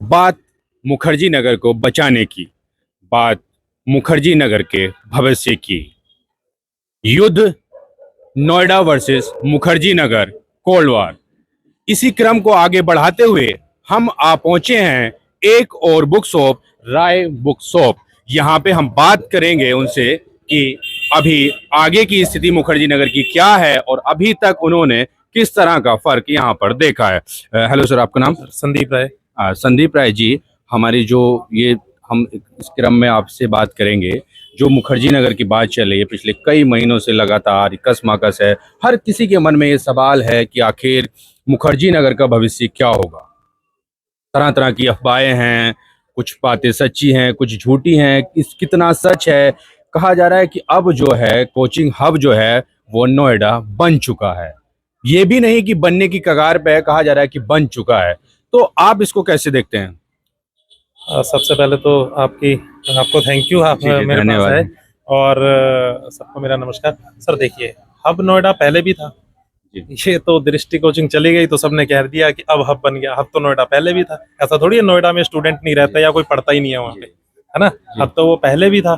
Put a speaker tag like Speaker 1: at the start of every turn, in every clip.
Speaker 1: बात मुखर्जी नगर को बचाने की, बात मुखर्जी नगर के भविष्य की। युद्ध Noida versus Mukherjee Nagar, cold war. इसी क्रम को आगे बढ़ाते हुए हम आ पहुंचे हैं एक और बुक शॉप, राय बुक शॉप। यहाँ पे हम बात करेंगे उनसे कि अभी आगे की स्थिति मुखर्जी नगर की क्या है और अभी तक उन्होंने किस तरह का फर्क यहाँ पर देखा है। हेलो सर, आपका नाम?
Speaker 2: संदीप राय।
Speaker 1: संदीप राय जी, हमारी जो ये हम इस क्रम में आपसे बात करेंगे, जो मुखर्जी नगर की बात चल रही है पिछले कई महीनों से लगातार कसमाकस है। हर किसी के मन में ये सवाल है कि आखिर मुखर्जी नगर का भविष्य क्या होगा। तरह तरह की अफवाहें हैं, कुछ बातें सच्ची हैं, कुछ झूठी हैं। कितना सच है? कहा जा रहा है कि अब जो है कोचिंग हब जो है वो नोएडा बन चुका है। ये भी नहीं कि बनने की कगार पे है, कहा जा रहा है कि बन चुका है। तो आप इसको कैसे देखते हैं?
Speaker 2: सबसे पहले तो आपको थैंक यू, आप
Speaker 1: जी जी,
Speaker 2: मेरे पास आए।
Speaker 1: धन्यवाद।
Speaker 2: और सबको मेरा नमस्कार। सर देखिए, हब नोएडा पहले भी था।
Speaker 1: जी
Speaker 2: ये तो दृष्टि कोचिंग चली गई तो सबने कह दिया कि अब हब बन गया। हब तो नोएडा पहले भी था। ऐसा थोड़ी है नोएडा में स्टूडेंट नहीं रहता या कोई पढ़ता ही नहीं है वहाँ पे, है ना।
Speaker 1: जी
Speaker 2: हब तो वो पहले भी था।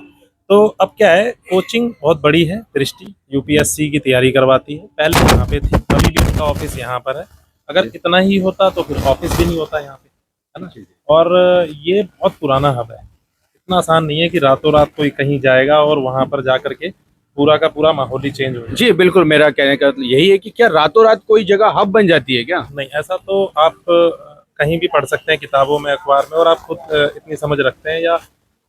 Speaker 2: तो अब क्या है, कोचिंग बहुत बड़ी है। दृष्टि यूपीएससी की तैयारी करवाती है, पहले यहाँ पे थी, अभी भी उनका ऑफिस यहाँ पर है। अगर इतना ही होता तो फिर ऑफिस भी नहीं होता यहाँ पे, है ना। और ये बहुत पुराना हब है। इतना आसान नहीं है कि रातों रात कोई कहीं जाएगा और वहां पर जाकर के पूरा का पूरा माहौल ही चेंज हो जाए।
Speaker 1: जी, बिल्कुल। मेरा कहने का मतलब यही है कि क्या रातों रात कोई जगह हब बन जाती है क्या?
Speaker 2: नहीं, ऐसा तो आप कहीं भी पढ़ सकते हैं, किताबों में, अखबार में, और आप खुद इतनी समझ रखते हैं या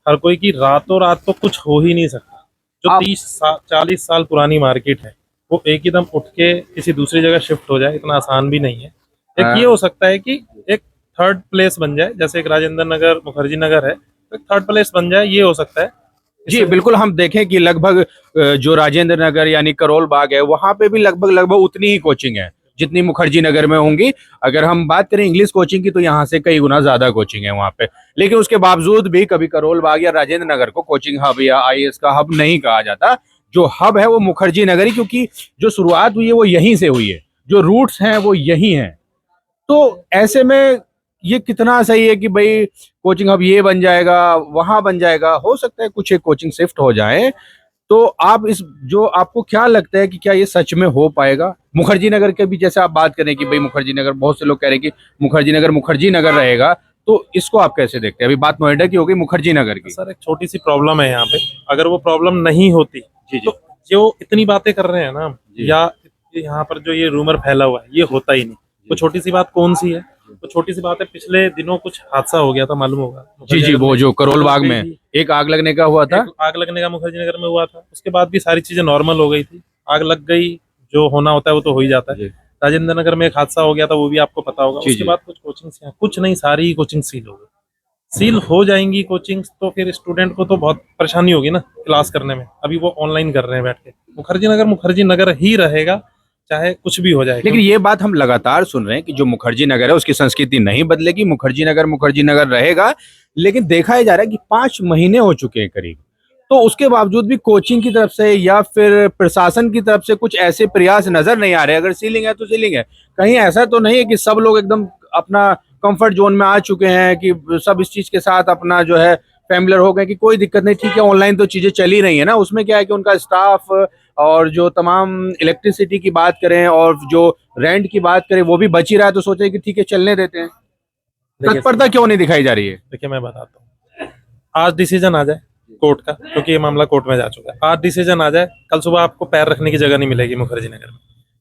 Speaker 2: हर कोई की रातों रात तो कुछ हो ही नहीं सकता। जो
Speaker 1: आप
Speaker 2: 30 40 साल पुरानी मार्केट है वो एक ही दम उठ के किसी दूसरी जगह शिफ्ट हो जाए, इतना आसान भी नहीं है। एक ये हो सकता है कि एक थर्ड प्लेस बन जाए, जैसे एक राजेंद्र नगर मुखर्जी नगर है, तो एक थर्ड प्लेस बन जाए, ये हो सकता है।
Speaker 1: जी,
Speaker 2: इससे
Speaker 1: बिल्कुल। हम देखें कि लगभग जो राजेंद्र नगर यानी करोल बाग है, वहां पे भी लगभग लगभग उतनी ही कोचिंग है जितनी मुखर्जी नगर में होंगी। अगर हम बात करें इंग्लिश कोचिंग की तो यहाँ से कई गुना ज्यादा कोचिंग है वहां पे। लेकिन उसके बावजूद भी कभी करोल बाग या राजेंद्र नगर को कोचिंग हब या आईएएस का हब नहीं कहा जाता। जो हब है वो मुखर्जी नगर ही, क्योंकि जो शुरुआत हुई है वो यहीं से हुई है, जो रूट्स हैं वो यही हैं। तो ऐसे में ये कितना सही है कि भाई कोचिंग अब ये बन जाएगा, वहां बन जाएगा। हो सकता है कुछ एक कोचिंग शिफ्ट हो जाए। तो आप इस जो आपको क्या लगता है कि क्या ये सच में हो पाएगा? मुखर्जी नगर के भी जैसे आप बात करें कि भाई मुखर्जी नगर, बहुत से लोग कह रहे हैं कि मुखर्जी नगर रहेगा। तो इसको आप कैसे देखते हैं? अभी बात नोएडा की हो गई, मुखर्जी नगर की।
Speaker 2: सर एक छोटी सी प्रॉब्लम है यहाँ पे। अगर वो प्रॉब्लम नहीं होती
Speaker 1: जी जी
Speaker 2: तो जो इतनी बातें कर रहे हैं ना,
Speaker 1: जी
Speaker 2: या यहाँ पर जो ये रूमर फैला हुआ है, ये होता ही नहीं। तो छोटी सी बात कौन सी है? तो छोटी सी बात है, पिछले दिनों कुछ हादसा हो गया था, मालूम होगा,
Speaker 1: जी
Speaker 2: मुखर्जी
Speaker 1: जी,
Speaker 2: नगर
Speaker 1: वो
Speaker 2: में
Speaker 1: जो
Speaker 2: आग
Speaker 1: करोल
Speaker 2: लग
Speaker 1: बाग
Speaker 2: गई
Speaker 1: में
Speaker 2: थी।
Speaker 1: एक आग लगने का हुआ था।
Speaker 2: एक आग लगने का मुखर्जी नगर में हुआ था, उसके बाद भी सारी चीजें नॉर्मल हो गई थी। आग लग गई, जो होना होता है वो तो हो ही जाता है।
Speaker 1: जी
Speaker 2: राजेंद्र नगर में एक हादसा हो गया था, वो भी आपको पता होगा।
Speaker 1: जी
Speaker 2: उसके
Speaker 1: जी
Speaker 2: बाद कुछ कोचिंग, कुछ नहीं, सारी ही कोचिंग सील हो गई। सील हो जाएंगी कोचिंग्स तो फिर स्टूडेंट को तो बहुत परेशानी होगी ना क्लास करने में। अभी वो ऑनलाइन कर रहे हैं बैठ के। मुखर्जी नगर ही रहेगा, चाहे कुछ भी हो जाए,
Speaker 1: लेकिन
Speaker 2: क्योंकि
Speaker 1: ये बात हम लगातार सुन रहे हैं कि जो मुखर्जी नगर है उसकी संस्कृति नहीं बदलेगी, मुखर्जी नगर रहेगा। लेकिन देखा ही जा रहा है कि 5 महीने हो चुके हैं करीब, तो उसके बावजूद भी कोचिंग की तरफ से या फिर प्रशासन की तरफ से कुछ ऐसे प्रयास नजर नहीं आ रहे। अगर सीलिंग है तो सीलिंग है, कहीं ऐसा तो नहीं है कि सब लोग एकदम अपना कंफर्ट जोन में आ चुके हैं, कि सब इस चीज के साथ अपना जो है फैमिलियर हो गए कि कोई दिक्कत नहीं, ठीक है ऑनलाइन तो चीजें चल ही रही है ना। उसमें क्या है कि उनका स्टाफ और जो तमाम इलेक्ट्रिसिटी की बात करें और जो रेंट की बात करें वो भी बच ही रहा है, तो सोचे कि ठीक है चलने देते हैं।
Speaker 2: देखिए
Speaker 1: तत्परता क्यों नहीं दिखाई जा रही है?
Speaker 2: देखिए मैं बताता हूँ। आज डिसीजन आ जाए कोर्ट का, क्योंकि ये मामला कोर्ट में जा चुका है। आज डिसीजन आ जाए, कल सुबह आपको पैर रखने की जगह नहीं मिलेगी मुखर्जी नगर में।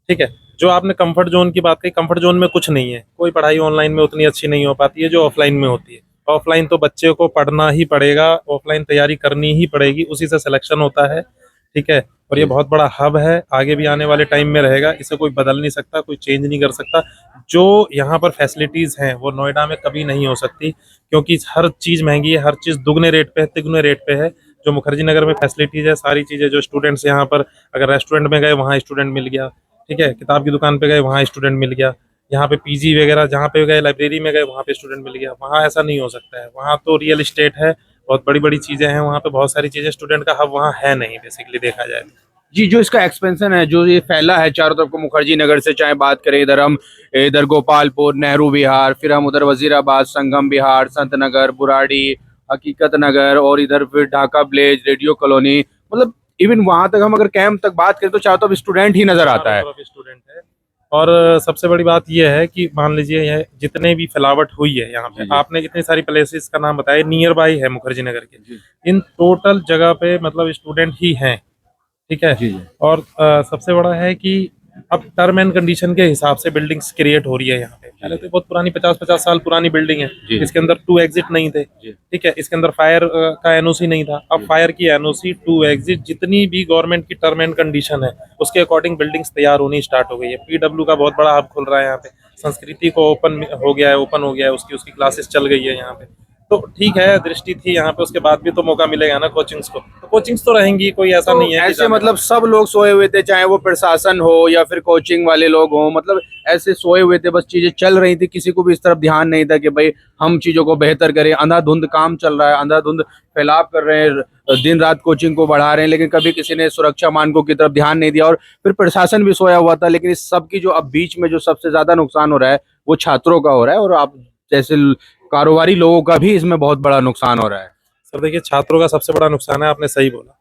Speaker 2: ठीक है। जो आपने कंफर्ट जोन की बात कही, कंफर्ट जोन में कुछ नहीं है। कोई पढ़ाई ऑनलाइन में उतनी अच्छी नहीं हो पाती है जो ऑफलाइन में होती है। ऑफलाइन तो बच्चे को पढ़ना ही पड़ेगा, ऑफलाइन तैयारी करनी ही पड़ेगी, उसी से सिलेक्शन होता है। ठीक है। और ये बहुत बड़ा हब है, आगे भी आने वाले टाइम में रहेगा। इसे कोई बदल नहीं सकता, कोई चेंज नहीं कर सकता। जो यहाँ पर फैसिलिटीज हैं वो नोएडा में कभी नहीं हो सकती, क्योंकि हर चीज महंगी है, हर चीज दुगने रेट पे है, तिगुने रेट पे है। जो मुखर्जी नगर में फैसिलिटीज है, सारी चीजें, जो स्टूडेंट्स यहाँ पर, अगर रेस्टोरेंट में गए वहाँ स्टूडेंट मिल गया, ठीक है, किताब की दुकान पे गए वहाँ स्टूडेंट मिल गया, यहाँ पे पीजी वगैरह जहाँ पे गए, लाइब्रेरी में गए वहाँ पे स्टूडेंट मिल गया। वहाँ ऐसा नहीं हो सकता है। वहाँ तो रियल इस्टेट है, बहुत बड़ी बड़ी चीजें हैं वहाँ पे, बहुत सारी चीजें। स्टूडेंट का हब वहाँ है नहीं, बेसिकली देखा जाए तो।
Speaker 1: जी, जो इसका एक्सपेंशन है, जो ये फैला है चारों तरफ को, मुखर्जी नगर से चाहे बात करें, इधर गोपालपुर, नेहरू विहार, फिर हम उधर वजीराबाद, संगम विहार, संत नगर, बुराड़ी, हकीकत नगर, और इधर फिर ढाका विलेज, रेडियो कॉलोनी, मतलब इवन वहां तक हम अगर कैंप तक बात करें तो चारों तरफ स्टूडेंट ही नजर आता है।
Speaker 2: चारों तरफ स्टूडेंट है। और सबसे बड़ी बात यह है कि मान लीजिए यह जितने भी फैलावट हुई है यहाँ पे,
Speaker 1: जी, जी।
Speaker 2: आपने इतनी सारी प्लेसेस का नाम बताया, नियर बाई है मुखर्जी नगर के,
Speaker 1: जी,
Speaker 2: इन टोटल जगह पे मतलब स्टूडेंट ही हैं, ठीक है।
Speaker 1: जी, जी।
Speaker 2: और सबसे बड़ा है कि अब टर्म एंड कंडीशन के हिसाब से बिल्डिंग्स क्रिएट हो रही है यहाँ पे। पहले तो बहुत पुरानी 50-50 साल पुरानी बिल्डिंग है,
Speaker 1: जी।
Speaker 2: इसके अंदर 2 एग्जिट नहीं थे,
Speaker 1: जी।
Speaker 2: ठीक है। इसके अंदर फायर का एनओसी नहीं था, अब फायर की एनओसी, 2 एग्जिट, जितनी भी गवर्नमेंट की टर्म एंड कंडीशन है उसके अकॉर्डिंग बिल्डिंग्स तैयार होनी स्टार्ट हो गई है। पीडब्ल्यू का बहुत बड़ा हब खुल रहा है यहाँ पे, संस्कृति को ओपन हो गया है, ओपन हो गया है, उसकी उसकी क्लासेस चल गई है यहाँ पे। तो ठीक है, दृष्टि थी यहाँ पे, उसके बाद भी तो मौका मिलेगा ना कोचिंग्स को, तो कोचिंग्स तो रहेंगी, कोई ऐसा
Speaker 1: तो
Speaker 2: नहीं है कि
Speaker 1: ऐसे मतलब सब लोग सोए हुए थे, चाहे वो प्रशासन हो या फिर कोचिंग वाले लोग हो, मतलब ऐसे सोए हुए थे, बस चीजें चल रही थी, किसी को भी इस तरफ ध्यान नहीं था कि भाई हम चीजों को बेहतर करें। अंधाधुंध काम चल रहा है, अंधाधुंध फैलाव कर रहे हैं, दिन रात कोचिंग को बढ़ा रहे हैं, लेकिन कभी किसी ने सुरक्षा मानकों की तरफ ध्यान नहीं दिया, और फिर प्रशासन भी सोया हुआ था। लेकिन इस सब की जो अब बीच में जो सबसे ज्यादा नुकसान हो रहा है वो छात्रों का हो रहा है, और आप जैसे कारोबारी लोगों का भी इसमें बहुत बड़ा नुकसान हो रहा है।
Speaker 2: सर देखिए, छात्रों का सबसे बड़ा नुकसान है, आपने सही बोला,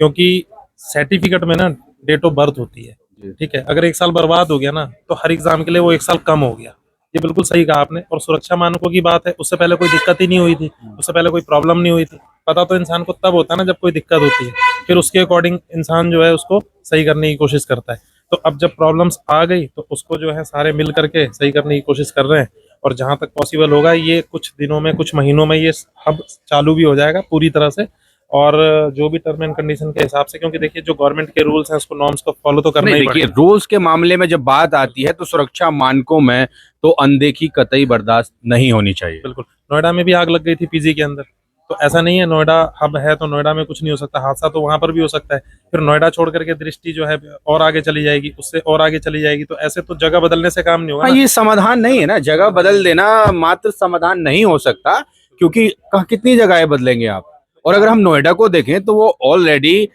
Speaker 2: क्योंकि सर्टिफिकेट में ना डेट ऑफ बर्थ होती है,
Speaker 1: जी।
Speaker 2: ठीक है। अगर 1 साल बर्बाद हो गया ना तो हर एग्जाम के लिए वो 1 साल कम हो गया, ये बिल्कुल सही कहा आपने। और सुरक्षा मानकों की बात है, उससे पहले कोई दिक्कत ही नहीं हुई थी, उससे पहले कोई प्रॉब्लम नहीं हुई थी। पता तो इंसान को तब होता है ना जब कोई दिक्कत होती है, फिर उसके अकॉर्डिंग इंसान जो है उसको सही करने की कोशिश करता है। तो अब जब प्रॉब्लम्स आ गई तो उसको जो है सारे मिल करके सही करने की कोशिश कर रहे हैं, और जहां तक पॉसिबल होगा ये कुछ दिनों में, कुछ महीनों में ये हब चालू भी हो जाएगा पूरी तरह से। और जो भी टर्म एंड कंडीशन के हिसाब से, क्योंकि देखिए जो गवर्नमेंट के रूल्स हैं उसको, नॉर्म्स को फॉलो तो करना
Speaker 1: नहीं,
Speaker 2: ही
Speaker 1: देखिए
Speaker 2: पड़ेगा।
Speaker 1: रूल्स के मामले में जब बात आती है तो सुरक्षा मानकों में तो अनदेखी कतई बर्दाश्त नहीं होनी चाहिए।
Speaker 2: बिल्कुल। नोएडा में भी आग लग गई थी पीजी के अंदर, तो ऐसा नहीं है नोएडा हब है तो नोएडा में कुछ नहीं हो सकता, हादसा तो वहां पर भी हो सकता है। फिर नोएडा छोड़ करके दृष्टि जो है और आगे चली जाएगी, उससे और आगे चली जाएगी, तो ऐसे तो जगह बदलने से काम नहीं होगा
Speaker 1: हाँ,
Speaker 2: ना।
Speaker 1: ये समाधान नहीं है ना, जगह बदल देना मात्र समाधान नहीं हो सकता, क्योंकि कितनी जगहें बदलेंगे आप। और अगर हम नोएडा को देखें तो वो ऑलरेडी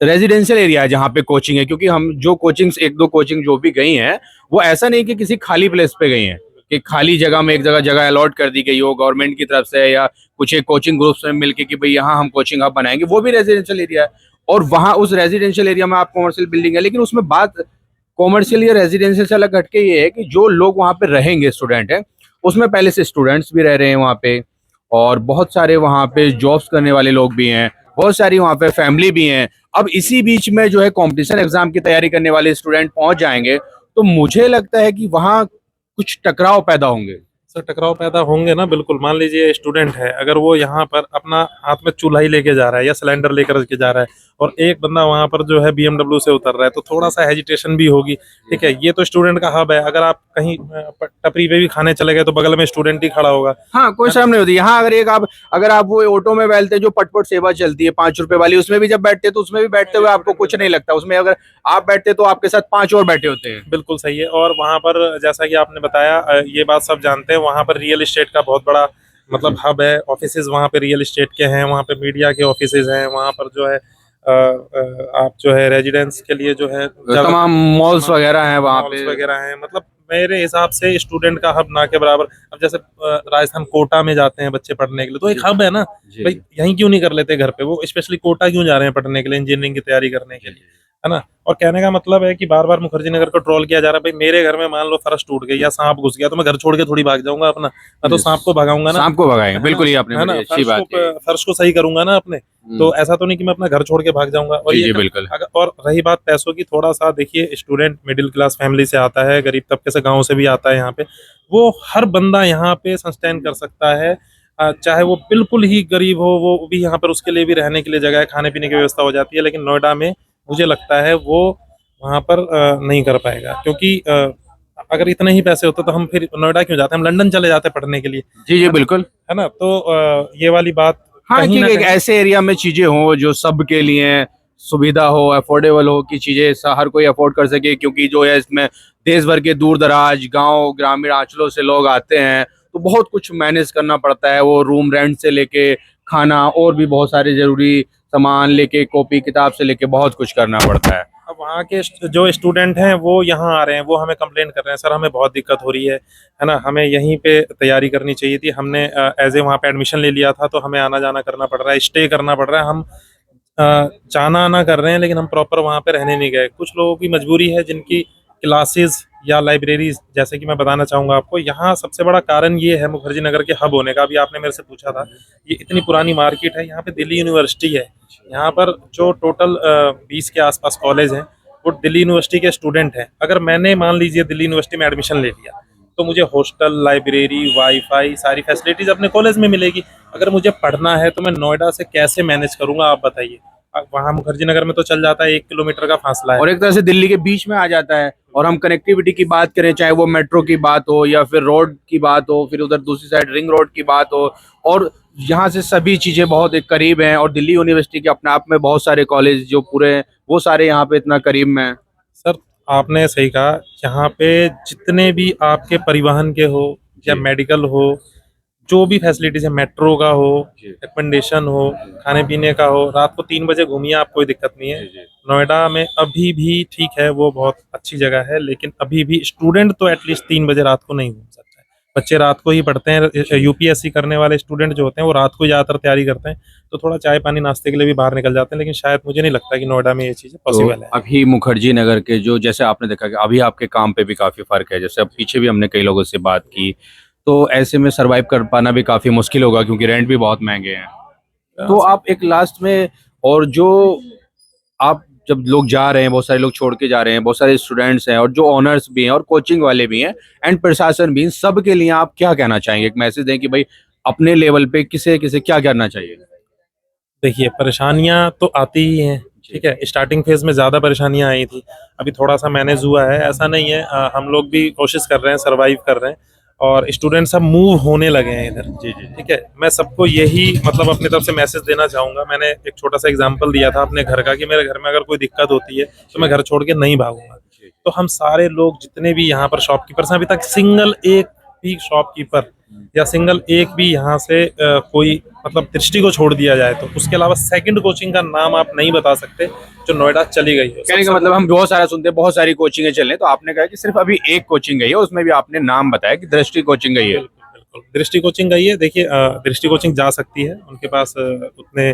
Speaker 1: रेजिडेंशियल एरिया है जहाँ पे कोचिंग है, क्योंकि हम जो कोचिंग्स, एक दो कोचिंग जो भी गई हैं, वो ऐसा नहीं कि किसी खाली प्लेस पे गई हैं, कि खाली जगह में एक जगह जगह अलॉट कर दी गई हो गवर्नमेंट की तरफ से, या कुछ एक कोचिंग ग्रुप्स में मिलके कि भाई यहाँ हम कोचिंग हब बनाएंगे। वो भी रेजिडेंशियल एरिया है, और वहाँ उस रेजिडेंशियल एरिया में आप कॉमर्शियल बिल्डिंग है, लेकिन उसमें बात कॉमर्शियल या रेजिडेंशियल से अलग हटके ये है कि जो लोग वहाँ पे रहेंगे, स्टूडेंट हैं, उसमें पहले से स्टूडेंट्स भी रह रहे हैं वहाँ पे, और बहुत सारे वहाँ पे जॉब्स करने वाले लोग भी हैं, बहुत सारी वहाँ पे फैमिली भी हैं। अब इसी बीच में जो है कंपटीशन एग्जाम की तैयारी करने वाले स्टूडेंट पहुंच जाएंगे, तो मुझे लगता है कि वहाँ कुछ टकराव पैदा होंगे।
Speaker 2: सर टकराव पैदा होंगे ना, बिल्कुल। मान लीजिए स्टूडेंट है, अगर वो यहाँ पर अपना हाथ में चूल्हा ही लेके जा रहा है या सिलेंडर लेकर के जा रहा है, और एक बंदा वहां पर जो है बीएमडब्ल्यू से उतर रहा है, तो थोड़ा सा हेजिटेशन भी होगी, ठीक है। ये तो स्टूडेंट का हब है, अगर आप कहीं टपरी पे भी खाने चले गए तो बगल में स्टूडेंट ही खड़ा होगा।
Speaker 1: हाँ, कोई शर्म नहीं होती यहाँ। अगर आप वो ऑटो में बैठते जो पटपट सेवा चलती है 5 रुपए वाली, उसमें भी जब बैठते तो उसमें भी बैठते हुए आपको कुछ नहीं लगता, उसमें अगर आप बैठते तो आपके साथ 5 और बैठे होते हैं।
Speaker 2: बिल्कुल सही है। और वहां पर जैसा कि आपने बताया, ये बात सब जानते हैं, वहां पर रियल एस्टेट का बहुत बड़ा मतलब हब है, ऑफिसेज वहां पे रियल एस्टेट के हैं, वहां पे मीडिया के ऑफिसेज हैं, वहां पर जो है आप जो है रेजिडेंस के लिए जो है
Speaker 1: तमाम मॉल्स वगैरह हैं वहाँ
Speaker 2: मॉल्स
Speaker 1: पे।
Speaker 2: वगैरह हैं। मतलब मेरे हिसाब से स्टूडेंट का हब ना के बराबर। अब जैसे राजस्थान कोटा में जाते हैं बच्चे पढ़ने के लिए, तो एक हब है ना भाई, यहीं क्यों नहीं कर लेते घर पे, वो स्पेशली कोटा क्यों जा रहे हैं पढ़ने के लिए, इंजीनियरिंग की तैयारी करने के लिए, है ना। और कहने का मतलब है कि बार बार मुखर्जी नगर को ट्रोल किया जा रहा है। भाई मेरे घर में मान लो फर्श टूट गई या सांप घुस गया, तो मैं घर छोड़ के थोड़ी भाग जाऊंगा अपना, मैं तो सांप को भगाऊंगा ना,
Speaker 1: सांप को भगाएंगे,
Speaker 2: है
Speaker 1: बिल्कुल,
Speaker 2: ना,
Speaker 1: ये आपने
Speaker 2: है ना।
Speaker 1: बड़ी अच्छी बात कही।
Speaker 2: फर्श को सही करूंगा ना अपने, तो ऐसा तो नहीं कि मैं अपना घर छोड़ के भाग जाऊंगा। और
Speaker 1: जी,
Speaker 2: ये
Speaker 1: जी, बिल्कुल।
Speaker 2: और रही बात पैसों की, थोड़ा सा देखिए, स्टूडेंट मिडिल क्लास फैमिली से आता है, गरीब तबके से, गांव से भी आता है यहाँ पे, वो हर बंदा यहाँ पे सस्टेन कर सकता है। चाहे वो बिल्कुल ही गरीब हो, वो भी यहाँ पर उसके लिए भी रहने के लिए जगह है, खाने पीने की व्यवस्था हो जाती है। लेकिन नोएडा में मुझे लगता है वो वहाँ पर नहीं कर पाएगा, क्योंकि अगर इतने ही पैसे होते तो हम फिर नोएडा क्यों जाते, हम लंदन चले जाते पढ़ने के लिए,
Speaker 1: जी, जी, बिल्कुल।
Speaker 2: है ना। तो ये वाली बात
Speaker 1: हाँ,
Speaker 2: कहीं
Speaker 1: कि
Speaker 2: ना
Speaker 1: एक
Speaker 2: कहीं,
Speaker 1: ऐसे एरिया में चीजें हो जो सबके लिए सुविधा हो, अफोर्डेबल हो, कि चीजें हर कोई अफोर्ड कर सके, क्योंकि जो है इसमें देश भर के दूर दराज गांव ग्रामीण अंचलों से लोग आते हैं, तो बहुत कुछ मैनेज करना पड़ता है, वो रूम रेंट से लेके खाना और भी बहुत सारे जरूरी सामान लेके, कॉपी किताब से लेके बहुत कुछ करना पड़ता है।
Speaker 2: अब वहाँ के जो स्टूडेंट हैं वो यहाँ आ रहे हैं, वो हमें कंप्लेंट कर रहे हैं, सर हमें बहुत दिक्कत हो रही है ना, हमें यहीं पे तैयारी करनी चाहिए थी, हमने एज ए वहाँ पे एडमिशन ले लिया था, तो हमें आना जाना करना पड़ रहा है, स्टे करना पड़ रहा है, हम जाना आना कर रहे हैं, लेकिन हम प्रॉपर वहाँ पे रहने नहीं गए। कुछ लोगों की मजबूरी है, जिनकी क्लासेस या लाइब्रेरीज, जैसे कि मैं बताना चाहूँगा आपको, यहाँ सबसे बड़ा कारण ये है मुखर्जी नगर के हब होने का। अभी आपने मेरे से पूछा था, ये इतनी पुरानी मार्केट है, यहाँ पे दिल्ली यूनिवर्सिटी है, यहाँ पर जो टोटल 20 के आसपास कॉलेज हैं वो दिल्ली यूनिवर्सिटी के स्टूडेंट हैं। अगर मैंने मान लीजिए दिल्ली यूनिवर्सिटी में एडमिशन ले लिया, तो मुझे हॉस्टल, लाइब्रेरी, वाईफाई, सारी फैसिलिटीज अपने कॉलेज में मिलेगी। अगर मुझे पढ़ना है तो मैं नोएडा से कैसे मैनेज करूंगा, आप बताइए। वहाँ मुखर्जी नगर में तो चल जाता है, 1 किलोमीटर का फासला है,
Speaker 1: और एक तरह से दिल्ली के बीच में आ जाता है। और हम कनेक्टिविटी की बात करें, चाहे वो मेट्रो की बात हो या फिर रोड की बात हो, फिर उधर दूसरी साइड रिंग रोड की बात हो, और यहाँ से सभी चीजें बहुत एक करीब हैं। और दिल्ली यूनिवर्सिटी के अपने आप में बहुत सारे कॉलेज जो पूरे हैं, वो सारे यहाँ पे इतना करीब में हैं।
Speaker 2: सर आपने सही कहा। यहाँ पे जितने भी आपके परिवहन के हो या मेडिकल हो, जो भी फैसिलिटीज है, मेट्रो का हो, रिकमेंडेशन हो, खाने पीने का हो, रात को 3 बजे घूमिए, आप कोई दिक्कत नहीं है। नोएडा में अभी भी ठीक है, वो बहुत अच्छी जगह है, लेकिन अभी भी स्टूडेंट तो एटलीस्ट 3 बजे रात को नहीं घूम सकता है। बच्चे रात को ही पढ़ते हैं, यूपीएससी करने वाले स्टूडेंट जो होते हैं वो रात को ज़्यादातर तैयारी करते हैं, तो थोड़ा चाय पानी नाश्ते के लिए भी बाहर निकल जाते हैं, लेकिन शायद मुझे नहीं लगता कि नोएडा में ये चीज़ें पॉसिबल है।
Speaker 1: अभी मुखर्जी नगर के जो, जैसे आपने देखा कि अभी आपके काम पे भी काफी फर्क है, जैसे अब पीछे भी हमने कई लोगों से बात की, तो ऐसे में सरवाइव कर पाना भी काफी मुश्किल होगा क्योंकि रेंट भी बहुत महंगे हैं। तो आप एक लास्ट में, और जो आप जब लोग जा रहे हैं, बहुत सारे लोग छोड़ के जा रहे हैं, बहुत सारे स्टूडेंट्स हैं और जो ऑनर्स भी हैं और कोचिंग वाले भी हैं एंड प्रशासन भी, सब के लिए आप क्या कहना चाहेंगे? एक मैसेज दें कि भाई अपने लेवल पे किसे किसे क्या करना चाहिए?
Speaker 2: देखिए, परेशानियां तो आती ही हैं, ठीक है। स्टार्टिंग फेज में ज़्यादा परेशानियां आई थी, अभी थोड़ा सा मैनेज हुआ है, ऐसा नहीं है। हम लोग भी कोशिश कर रहे हैं, सरवाइव कर रहे हैं, और स्टूडेंट सब मूव होने लगे हैं इधर।
Speaker 1: जी जी।
Speaker 2: ठीक है, मैं सबको यही मतलब अपनी तरफ से मैसेज देना चाहूँगा। मैंने एक छोटा सा एग्जांपल दिया था अपने घर का, कि मेरे घर में अगर कोई दिक्कत होती है तो मैं घर छोड़ के नहीं भागूंगा। तो हम सारे लोग जितने भी यहाँ पर शॉपकीपर्स हैं, अभी तक सिंगल एक भी शॉपकीपर या सिंगल एक भी यहाँ से कोई मतलब दृष्टि को छोड़ दिया जाए तो उसके अलावा सेकंड कोचिंग का नाम आप नहीं बता सकते जो नोएडा चली गई हो।
Speaker 1: कहने का मतलब, हम बहुत सारा सुनते हैं, बहुत सारी कोचिंगें चल रही हैं, तो आपने कहा कि सिर्फ अभी एक कोचिंग गई है, उसमें भी आपने नाम बताया कि दृष्टि कोचिंग गई है।
Speaker 2: बिल्कुल बिल्कुल, दृष्टि कोचिंग गई है। देखिए, दृष्टि कोचिंग जा सकती है, उनके पास उतने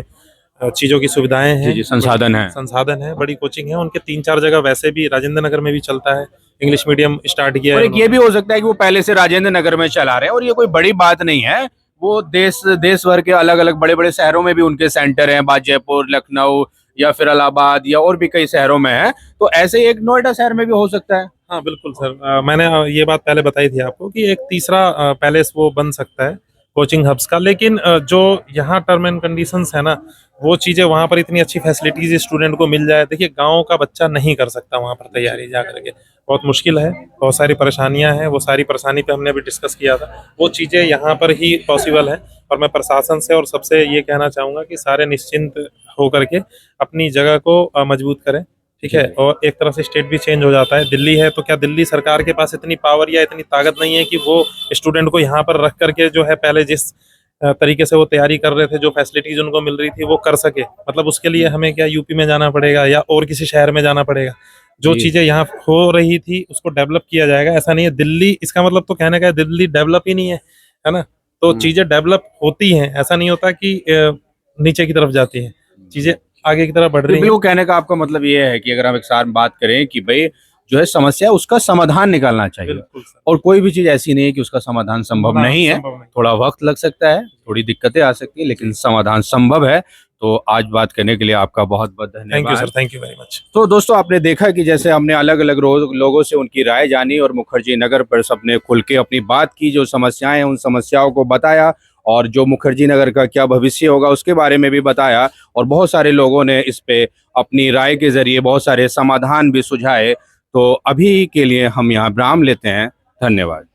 Speaker 2: चीजों की सुविधाएं हैं,
Speaker 1: जी, संसाधन है।
Speaker 2: संसाधन है, बड़ी कोचिंग है उनके। 3-4 जगह वैसे भी राजेंद्र नगर में भी चलता है, इंग्लिश मीडियम स्टार्ट किया
Speaker 1: और
Speaker 2: है
Speaker 1: एक ये भी हो सकता है कि वो पहले से राजेंद्र नगर में चला रहे हैं, और ये कोई बड़ी बात नहीं है। वो देश भर के अलग अलग बड़े बड़े शहरों में भी उनके सेंटर हैं, जयपुर, लखनऊ या फिर इलाहाबाद या और भी कई शहरों में है। तो ऐसे ही एक नोएडा शहर में भी हो सकता है।
Speaker 2: हाँ बिल्कुल सर, मैंने ये बात पहले बताई थी आपको कि एक तीसरा पैलेस वो बन सकता है कोचिंग हब्स का, लेकिन जो यहाँ टर्म एंड कंडीशंस है ना, वो चीज़ें वहाँ पर इतनी अच्छी फैसिलिटीज स्टूडेंट को मिल जाए। देखिए, गांव का बच्चा नहीं कर सकता वहाँ पर तैयारी जा करके, बहुत मुश्किल है, बहुत सारी परेशानियां हैं। वो सारी परेशानी पे हमने अभी डिस्कस किया था, वो चीज़ें यहाँ पर ही पॉसिबल है। और मैं प्रशासन से और सबसे ये कहना चाहूँगा कि सारे निश्चिंत होकर के अपनी जगह को मजबूत करें, ठीक है। और एक तरह से स्टेट भी चेंज हो जाता है, दिल्ली है तो क्या दिल्ली सरकार के पास इतनी पावर या इतनी ताकत नहीं है कि वो स्टूडेंट को यहाँ पर रख करके जो है पहले जिस तरीके से वो तैयारी कर रहे थे, जो फैसिलिटीज उनको मिल रही थी वो कर सके। मतलब उसके लिए हमें क्या यूपी में जाना पड़ेगा या और किसी शहर में जाना पड़ेगा, जो चीजें यहाँ हो रही थी उसको डेवलप किया जाएगा। ऐसा नहीं है दिल्ली, इसका मतलब तो कहने का है दिल्ली डेवलप ही नहीं है ना। तो चीजें डेवलप होती हैं, ऐसा नहीं होता कि नीचे की तरफ जाती हैं, चीजें आगे की तरफ बढ़ रही है।
Speaker 1: बिल्कुल, कहने का आपका मतलब ये है कि अगर हम एक साथ बात करें कि भाई जो है समस्या है उसका समाधान निकालना चाहिए, और कोई भी चीज ऐसी नहीं है कि उसका समाधान संभव नहीं है। थोड़ा वक्त लग सकता है, थोड़ी दिक्कतें आ सकती है, लेकिन समाधान संभव है। तो आज बात करने के लिए आपका बहुत बहुत धन्यवाद।
Speaker 2: Thank you sir, thank you very much.
Speaker 1: तो दोस्तों, आपने देखा कि जैसे हमने अलग अलग लोगों से उनकी राय जानी और मुखर्जी नगर पर सबने खुल के अपनी बात की, जो समस्याएं हैं उन समस्याओं को बताया, और जो मुखर्जी नगर का क्या भविष्य होगा उसके बारे में भी बताया, और बहुत सारे लोगों ने इस पे अपनी राय के जरिए बहुत सारे समाधान भी सुझाए। तो अभी के लिए हम यहाँ विराम लेते हैं। धन्यवाद।